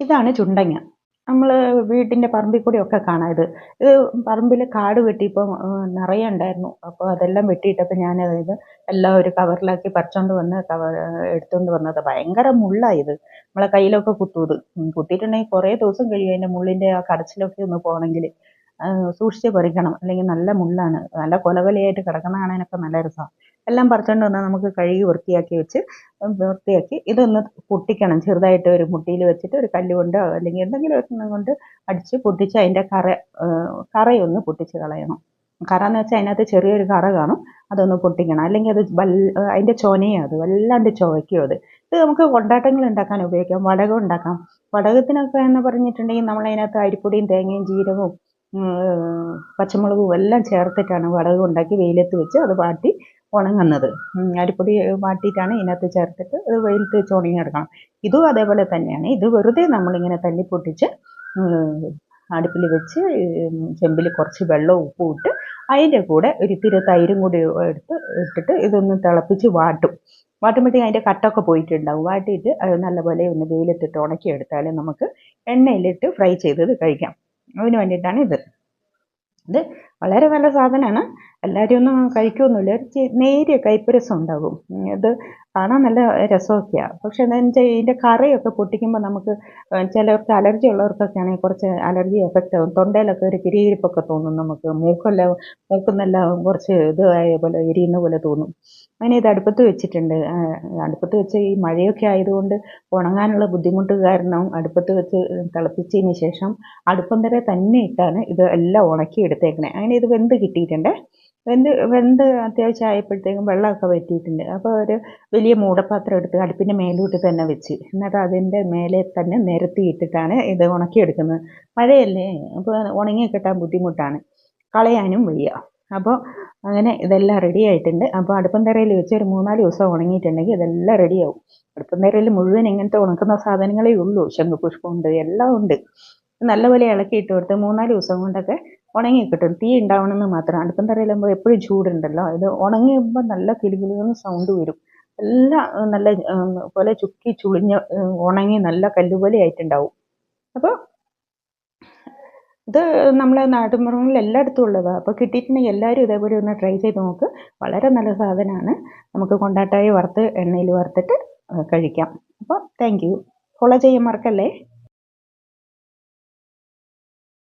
ഇതാണ് ചുണ്ടങ്ങ. നമ്മള് വീട്ടിന്റെ പറമ്പിൽ കൂടെയൊക്കെ കാണാം ഇത്. ഇത് പറമ്പില് കാട് വെട്ടിയപ്പം നിറയെ ഉണ്ടായിരുന്നു. അപ്പോൾ അതെല്ലാം വെട്ടിയിട്ടപ്പോൾ ഞാനത് എല്ലാം ഒരു കവറിലാക്കി പറിച്ചോണ്ട് വന്ന് എടുത്തോണ്ട് വന്നത്. ഭയങ്കര മുള്ളാ ഇത്. നമ്മളെ കയ്യിലൊക്കെ കുത്തും ഇത്. കുത്തിയിട്ടുണ്ടെങ്കിൽ കുറേ ദിവസം കഴിയും അതിന്റെ മുള്ളിന്റെ ആ കടച്ചിലൊക്കെ ഒന്ന് പോകണമെങ്കില്. സൂക്ഷിച്ച് പറിക്കണം. അല്ലെങ്കിൽ നല്ല മുള്ളാണ്. നല്ല കൊലകൊലയായിട്ട് കിടക്കുന്ന കാണാനൊക്കെ നല്ല രസമാണ്. എല്ലാം പറിച്ചോണ്ട് വന്നാൽ നമുക്ക് കഴുകി വൃത്തിയാക്കി വെച്ച് വൃത്തിയാക്കി ഇതൊന്ന് പൊട്ടിക്കണം. ചെറുതായിട്ട് ഒരു മുട്ടിയിൽ വെച്ചിട്ട് ഒരു കല്ല് കൊണ്ടോ അല്ലെങ്കിൽ എന്തെങ്കിലും ഒരെണ്ണം കൊണ്ട് അടിച്ച് പൊട്ടിച്ച് അതിൻ്റെ കറയൊന്ന് പൊട്ടിച്ച് കളയണം. കറ എന്ന് വെച്ചാൽ അതിനകത്ത് ചെറിയൊരു കറ കാണും. അതൊന്ന് പൊട്ടിക്കണം. അല്ലെങ്കിൽ അത് അതിൻ്റെ ചൊനയും അത് വല്ലാണ്ട് ചുവയ്ക്കും അത്. ഇത് നമുക്ക് കൊണ്ടാട്ടങ്ങൾ ഉണ്ടാക്കാൻ ഉപയോഗിക്കാം. വടകം ഉണ്ടാക്കാം. വടകത്തിനൊക്കെ എന്ന് പറഞ്ഞിട്ടുണ്ടെങ്കിൽ നമ്മളതിനകത്ത് അരിപ്പൊടിയും തേങ്ങയും ജീരകവും പച്ചമുളകും എല്ലാം ചേർത്തിട്ടാണ് വടകം ഉണ്ടാക്കി വെയിലത്ത് വെച്ച് അത് വാട്ടി ഉണങ്ങുന്നത്. അരിപ്പൊടി വാട്ടിയിട്ടാണ് ഇതിനകത്ത് ചേർത്തിട്ട് അത് വെയിലത്ത് വെച്ച് ഉണങ്ങിയെടുക്കണം. ഇതും അതേപോലെ തന്നെയാണ്. ഇത് വെറുതെ നമ്മളിങ്ങനെ തല്ലിപ്പൊട്ടിച്ച് അടുപ്പിൽ വെച്ച് ചെമ്പിൽ കുറച്ച് വെള്ളവും ഉപ്പും ഇട്ട് അതിൻ്റെ കൂടെ ഒരിത്തിരി തൈരും കൂടി ഇട്ടിട്ട് ഇതൊന്ന് തിളപ്പിച്ച് വാട്ടുമ്പോഴത്തേക്കും അതിൻ്റെ കട്ടൊക്കെ പോയിട്ടുണ്ടാവും. വാട്ടിയിട്ട് അത് നല്ലപോലെ ഒന്ന് വെയിലത്തിട്ട് ഉണക്കിയെടുത്താൽ നമുക്ക് എണ്ണയിലിട്ട് ഫ്രൈ ചെയ്തത് കഴിക്കാം. അതിന് വേണ്ടിയിട്ടാണ് ഇത്. ഇത് വളരെ നല്ല സാധനമാണ്. എല്ലാവരും ഒന്നും കഴിക്കുമൊന്നുമില്ല. നേരിയ കയ്പ്പ് ഉണ്ടാകും. ഇത് കാണാൻ നല്ല രസമൊക്കെയാണ്. പക്ഷെ എന്താണെന്ന് വെച്ചാൽ ഇതിൻ്റെ കറയൊക്കെ പൊട്ടിക്കുമ്പോൾ നമുക്ക് ചിലർക്ക് അലർജി ഉള്ളവർക്കൊക്കെ ആണെങ്കിൽ കുറച്ച് അലർജി എഫക്റ്റ് ആകും. തൊണ്ടയിലൊക്കെ ഒരു കിരികിരിപ്പൊക്കെ തോന്നും നമുക്ക്. മൂക്കുന്നെല്ലാം കുറച്ച് ഇതായ പോലെ എരിയുന്ന പോലെ തോന്നും. അങ്ങനെ ഇത് അടുപ്പത്ത് വെച്ചിട്ടുണ്ട്. അടുപ്പത്ത് വെച്ച് ഈ മഴയൊക്കെ ആയതുകൊണ്ട് ഉണങ്ങാനുള്ള ബുദ്ധിമുട്ട് കാരണം അടുപ്പത്ത് വെച്ച് തിളപ്പിച്ചതിന് ശേഷം അടുപ്പന്തര തന്നെ ഇട്ടാണ് ഇത് എല്ലാം ഉണക്കിയെടുത്തേക്കണേ. അങ്ങനെ ഇത് വെന്ത് കിട്ടിയിട്ടുണ്ട്. വെന്ത് അത്യാവശ്യം ആയപ്പോഴത്തേക്കും വെള്ളമൊക്കെ വറ്റിയിട്ടുണ്ട്. അപ്പോൾ ഒരു വലിയ മൂടപ്പാത്രം എടുത്ത് അടുപ്പിൻ്റെ മേലോട്ട് തന്നെ വെച്ച് എന്നിട്ട് അതിൻ്റെ മേലെ തന്നെ നിരത്തിയിട്ടിട്ടാണ് ഇത് ഉണക്കിയെടുക്കുന്നത്. മഴയല്ലേ, അപ്പോൾ ഉണങ്ങി കിട്ടാൻ ബുദ്ധിമുട്ടാണ്, കളയാനും വയ്യ. അപ്പോൾ അങ്ങനെ ഇതെല്ലാം റെഡി ആയിട്ടുണ്ട്. അപ്പോൾ അടുപ്പം തറയിൽ വെച്ച് ഒരു 3-4 ദിവസം ഉണങ്ങിയിട്ടുണ്ടെങ്കിൽ ഇതെല്ലാം റെഡിയാവും. അടുപ്പം തറയിൽ മുഴുവൻ ഇങ്ങനത്തെ ഉണക്കുന്ന സാധനങ്ങളേ ഉള്ളൂ. ശംഖുപുഷ്പമുണ്ട്, എല്ലാം ഉണ്ട്. നല്ലപോലെ ഇളക്കിയിട്ട് കൊടുത്ത് 3-4 ദിവസം കൊണ്ടൊക്കെ ഉണങ്ങി കിട്ടും. തീ ഉണ്ടാവണമെന്ന് മാത്രം. അടുപ്പം തറയിലാകുമ്പോൾ എപ്പോഴും ചൂടുണ്ടല്ലോ. ഇത് ഉണങ്ങിയുമ്പോൾ നല്ല കിലുകിലുന്ന് സൗണ്ട് വരും. എല്ലാം നല്ല പോലെ ചുക്കി ചുളിഞ്ഞ് ഉണങ്ങി നല്ല കല്ലുപോലെ ആയിട്ടുണ്ടാവും. അപ്പോൾ ഇത് നമ്മളെ നാട്ടുമ്പുറങ്ങളിൽ എല്ലായിടത്തും ഉള്ളതാണ്. അപ്പോൾ കിട്ടിയിട്ടുണ്ടെങ്കിൽ എല്ലാവരും ഇതേപോലെ ഒന്ന് ട്രൈ ചെയ്ത് നോക്ക്. വളരെ നല്ല സാധനമാണ്. നമുക്ക് കൊണ്ടാട്ടായി വറുത്ത് എണ്ണയിൽ വറുത്തിട്ട് കഴിക്കാം. അപ്പോൾ താങ്ക് യു. ഫോളോ ചെയ്യാൻ മറക്കല്ലേ.